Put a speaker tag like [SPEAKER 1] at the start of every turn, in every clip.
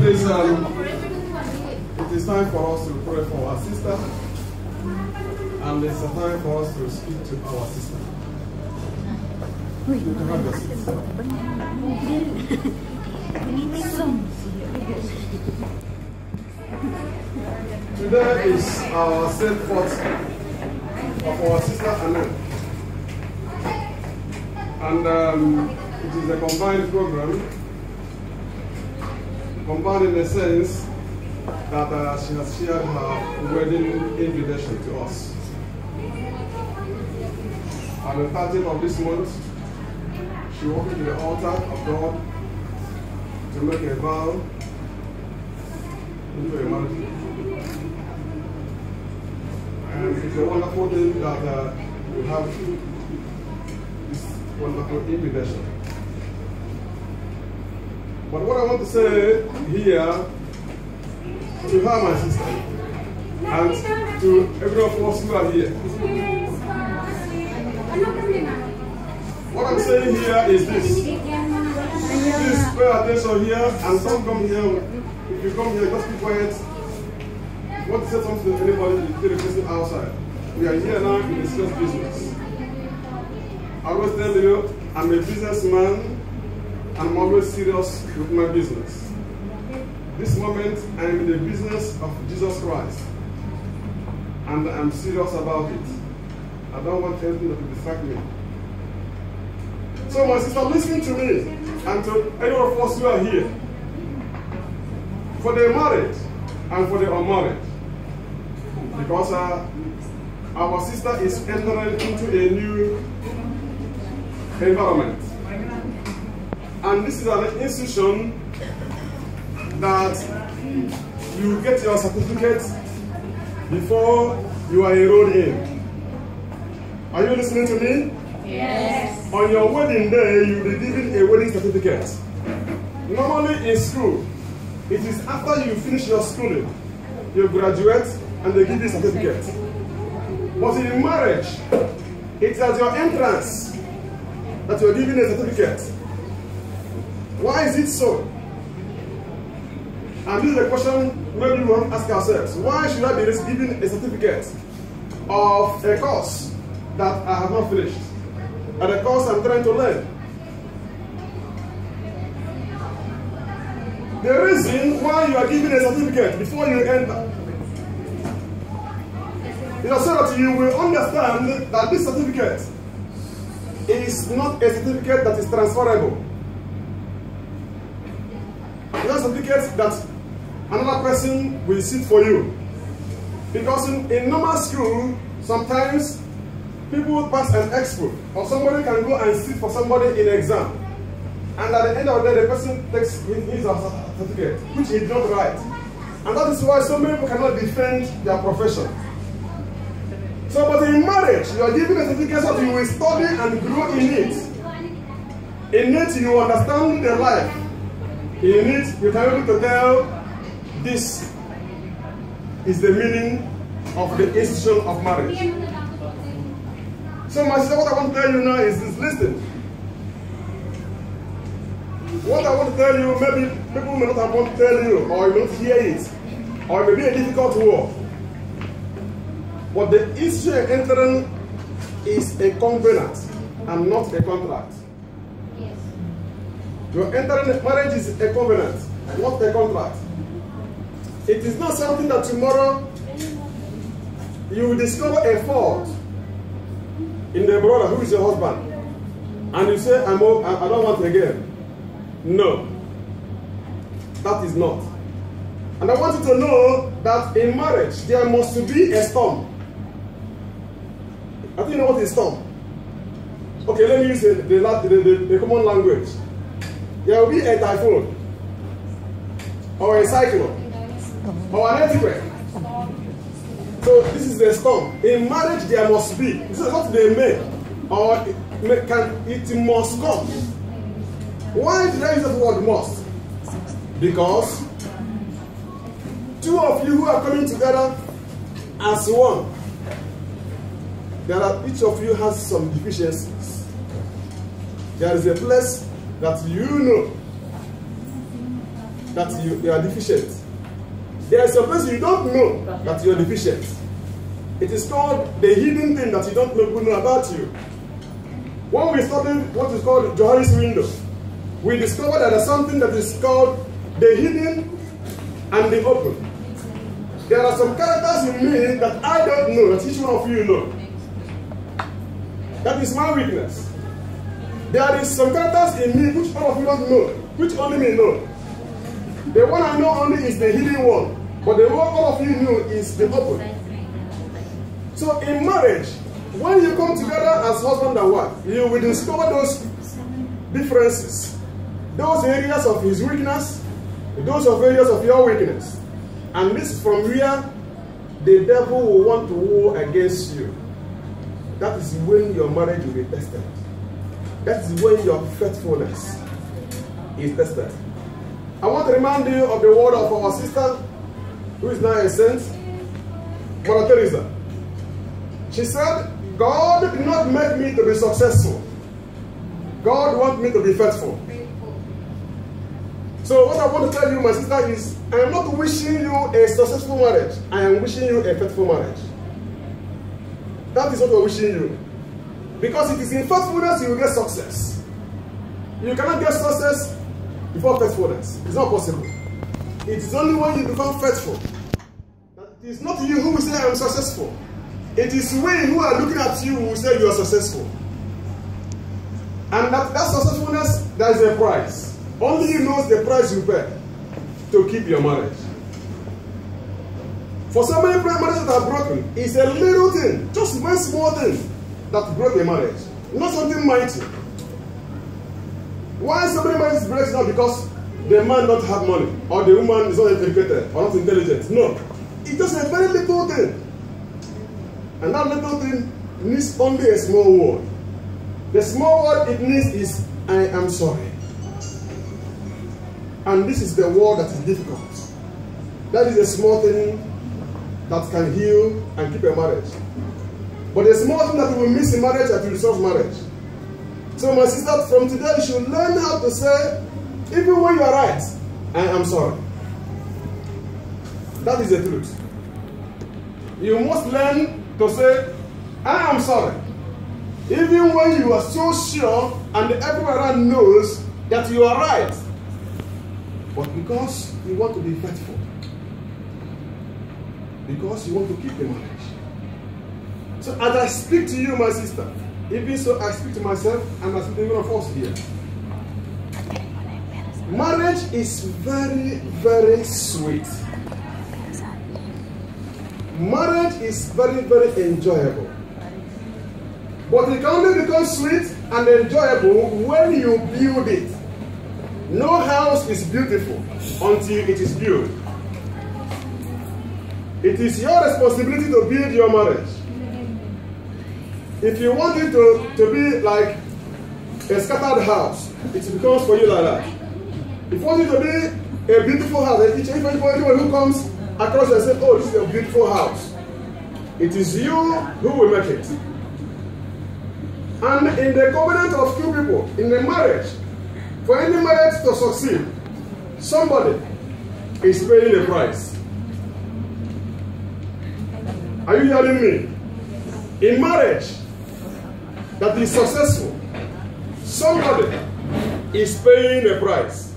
[SPEAKER 1] It is time for us to pray for our sister, and it's a time for us to speak to our sister. You can have your seat. Today is our set forth of our sister Anne, and it is a combined program, combined in the sense that she has shared her wedding invitation to us. On the 30th of this month, she walked to the altar of God to make a vow into a marriage. And it's a wonderful thing that we have this wonderful invitation. But what I want to say here to her, my sister, and to every of us who are here. What I'm saying here is this. Please pay attention here, and don't come here. If you come here, just be quiet. What to say something to anybody, you tell the person outside. We are here now to discuss business. I always tell you, I'm a businessman, and I'm always serious with my business. This moment, I am in the business of Jesus Christ, and I'm serious about it. I don't want anything that will distract me. So, my sister, listen to me, and to any of us who are here. For the married and for the unmarried, because our sister is entering into a new environment, and this is an institution that you get your certificate before you are enrolled in. Are you listening to me?
[SPEAKER 2] Yes.
[SPEAKER 1] On your wedding day, you'll be given a wedding certificate. Normally in school, it is after you finish your schooling, you graduate and they give you a certificate. But in marriage, it's at your entrance that you're given a certificate. Why is it so? And this is a question maybe we want to ask ourselves. Why should I be given a certificate of a course that I have not finished, and a course I'm trying to learn? The reason why you are given a certificate before you enter is so that you will understand that this certificate is not a certificate that is transferable. It's a certificate that another person will sit for you. Because in normal school, sometimes people pass an expo, or somebody can go and sit for somebody in exam. And at the end of the day, the person takes his certificate, which he did not write. And that is why so many people cannot defend their profession. So, but in marriage, you are given a certificate so that you will study and grow in it. In it, you understand the life. In it, you can be able to tell this is the meaning of the institution of marriage. So, my sister, what I want to tell you now is this: listen. What I want to tell you, maybe people may not have want to tell you, or you may not hear it, or it may be a difficult word. But the issue of entering is a covenant and not a contract.
[SPEAKER 2] Yes.
[SPEAKER 1] Your entering marriage is a covenant, not a contract. It is not something that tomorrow you will discover a fault in the brother who is your husband, and you say, I don't want again. No, that is not. And I want you to know that in marriage there must be a storm. I think you know what is storm. Okay, let me use the common language. There will be a typhoon, or a cyclone, or an earthquake. So this is the storm. In marriage there must be. This is not the may, or it must come. Why did I use the word must? Because two of you who are coming together as one, each of you has some deficiencies. There is a place that you know that you are deficient. There is a place you don't know that you are deficient. It is called the hidden thing that you don't know people know about you. When we studied what is called Johari's window, we discovered that there's something that is called the hidden and the open. There are some characters in me that I don't know, that each one of you know. That is my weakness. There is some characters in me which all of you don't know, which only me know. The one I know only is the hidden one, but the one all of you know is the open. So in marriage, when you come together as husband and wife, you will discover those differences, those areas of his weakness, those areas of your weakness. And this is from where the devil will want to war against you. That is when your marriage will be tested. That is when your faithfulness is tested. I want to remind you of the word of our sister, who is now a saint, Mother Teresa. She said, God did not make me to be successful. God wants me to be faithful. So what I want to tell you, my sister, is I am not wishing you a successful marriage. I am wishing you a faithful marriage. That is what we are wishing you. Because it is in faithfulness you will get success. You cannot get success before faithfulness. It's not possible. It is only when you become faithful that it is not you who will say I am successful. It is we who are looking at you who will say you are successful. And that successfulness, there is a price. Only you knows the price you pay to keep your marriage. For so many marriages that are broken, it's a little thing, just one small thing that broke a marriage. Not something mighty. Why so many marriages break now? Because the man don't have money, or the woman is not educated, or not intelligent. No. It's just a very little thing. And that little thing needs only a small word. The small word it needs is, I am sorry. And this is the word that is difficult. That is a small thing that can heal and keep a marriage. But the small thing that we will miss in marriage that will resolve marriage. So my sister, from today you should learn how to say, even when you are right, I am sorry. That is the truth. You must learn to say, I am sorry. Even when you are so sure and everyone around knows that you are right. But because you want to be faithful. Because you want to keep the marriage. So as I speak to you, my sister, even so I speak to myself and I speak to one of us here. Marriage is very, very sweet. Marriage is very, very enjoyable. But it can only become sweet and enjoyable when you build it. No house is beautiful until it is built. It is your responsibility to build your marriage. If you want it to be like a scattered house, it becomes for you like that. If you want it to be a beautiful house, if anyone who comes across and says, oh, this is a beautiful house, it is you who will make it. And in the covenant of two people, in the marriage, for any marriage to succeed, somebody is paying a price. Are you hearing me? In marriage that is successful, somebody is paying a price.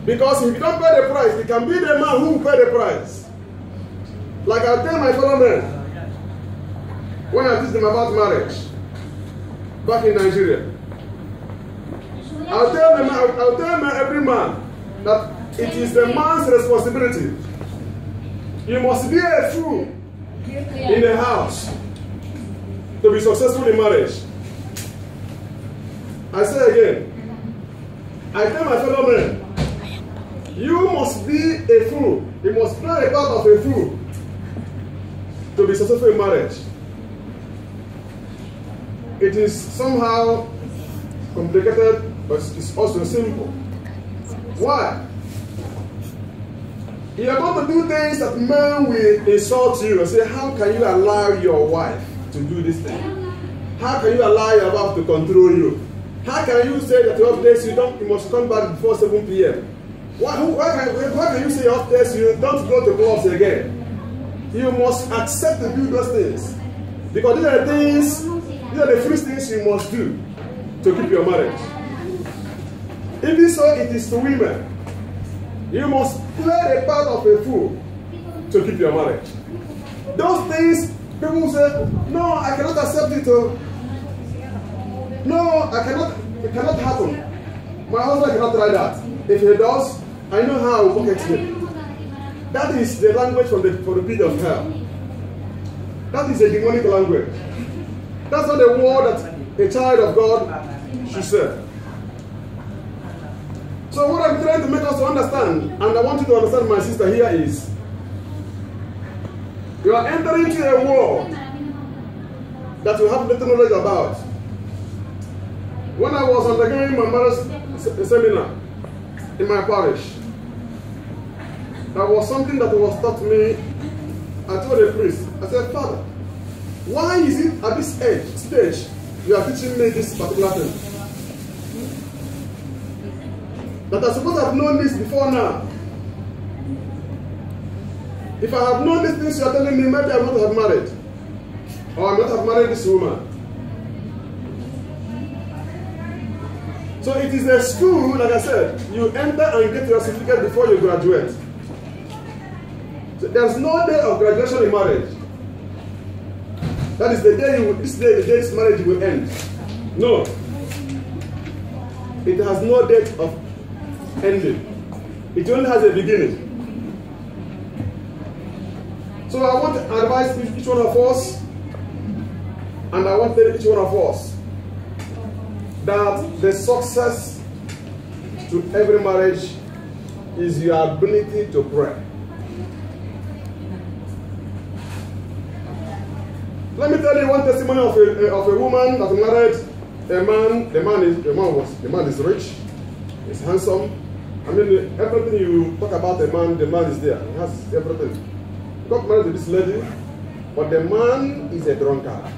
[SPEAKER 1] Because if you don't pay the price, it can be the man who will pay the price. Like I tell my fellow men, when I teach them about marriage, back in Nigeria, I'll tell every man that it is the man's responsibility. You must be a fool in the house to be successful in marriage. I say again, I tell my fellow men, you must be a fool. You must play a part of a fool to be successful in marriage. It is somehow complicated, but it's also simple. Why? You are going to do things that men will insult you and say, how can you allow your wife to do this thing? How can you allow your wife to control you? How can you say that your off days you must come back before 7 p.m.? Why can you say your off days you don't go to clubs again? You must accept to do those things. Because these are the first things you must do to keep your marriage. Even so, it is to women. You must play the part of a fool to keep your marriage. Those things, people say, no, I cannot accept it. No, it cannot happen. My husband cannot try that. If he does, I know how I will pocket him. That is the language from the pit of hell. That is a demonic language. That's not the word that a child of God should say. So what I'm trying to make us to understand, and I want you to understand, my sister, here is, you are entering into a world that you have little knowledge about. When I was undergoing my marriage seminar in my parish, there was something that was taught me. I told the priest, I said, Father, why is it at this stage you are teaching me this particular thing? That I suppose I have known this before now. If I have known these things you are telling me, maybe I would not have married. Or I might have married this woman. So it is a school, like I said, you enter and get your certificate before you graduate. So there's no day of graduation in marriage. That is the day this marriage will end. No. It has no date of ending. It only has a beginning. So I want to advise each one of us, and I want to tell each one of us, that the success to every marriage is your ability to pray. Let me tell you one testimony of a woman that married a man. The man is rich, he's handsome. I mean, everything you talk about the man is there. He has everything. He got married to this lady, but the man is a drunkard.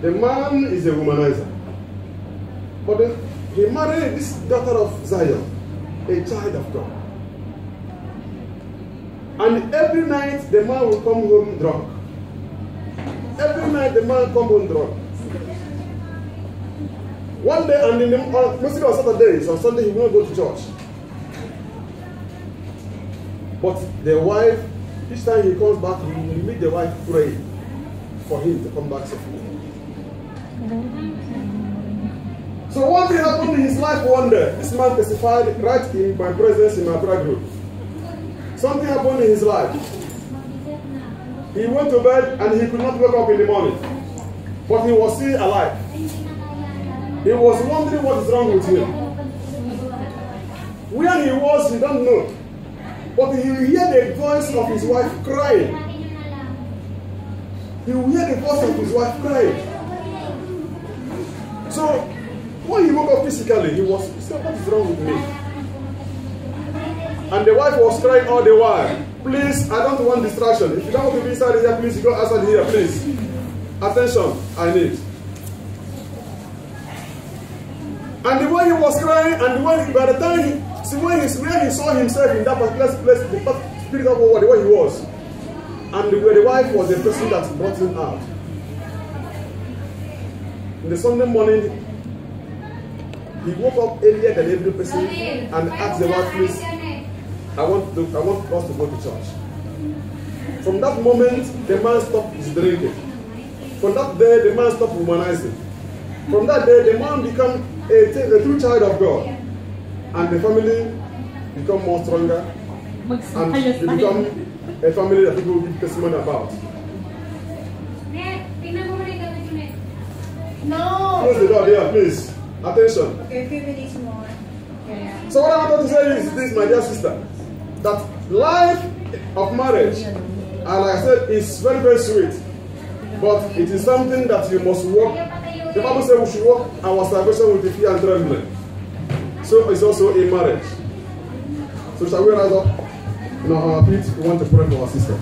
[SPEAKER 1] The man is a womanizer. But he married this daughter of Zion, a child of God. And every night the man will come home drunk. Every night the man come home drunk. One day, and mostly on Saturdays, on Sunday he will not go to church. But the wife, each time he comes back, he will meet the wife pray for him to come back safely. So one thing happened in his life one day. This man testified right in my presence in my prayer group. Something happened in his life. He went to bed and he could not wake up in the morning. But he was still alive. He was wondering what is wrong with him. Where he was, he don't know. But he will hear the voice of his wife crying. He will hear the voice of his wife crying. So, when he woke up physically, he said, what is wrong with me? And the wife was crying all the while. Please, I don't want distraction. If you don't want to be inside here, please, you go outside here, please. Attention, I need. And the way he was crying, and the way by the time when he saw himself in that particular place, the spirit of God, the way he was, and where the wife was the person that brought him out. In the Sunday morning, he woke up earlier than every person and asked the wife, please, I want us to go to church. From that moment, the man stopped his drinking. From that day, the man stopped womanizing. From that day, the man became a true child of God. And the family become more stronger. And it become a family that people give testimony about.
[SPEAKER 2] No!
[SPEAKER 1] Close the door there, please. Attention.
[SPEAKER 2] Okay, a few minutes more. Yeah.
[SPEAKER 1] So what I wanted to say is this, my dear sister, that life of marriage, and like I said, is very, very sweet. But it is something that you must work. The Bible says we should work our salvation with fear and trembling. So it's also in marriage. So shall we rise up on our feet? We want to pray for our sister.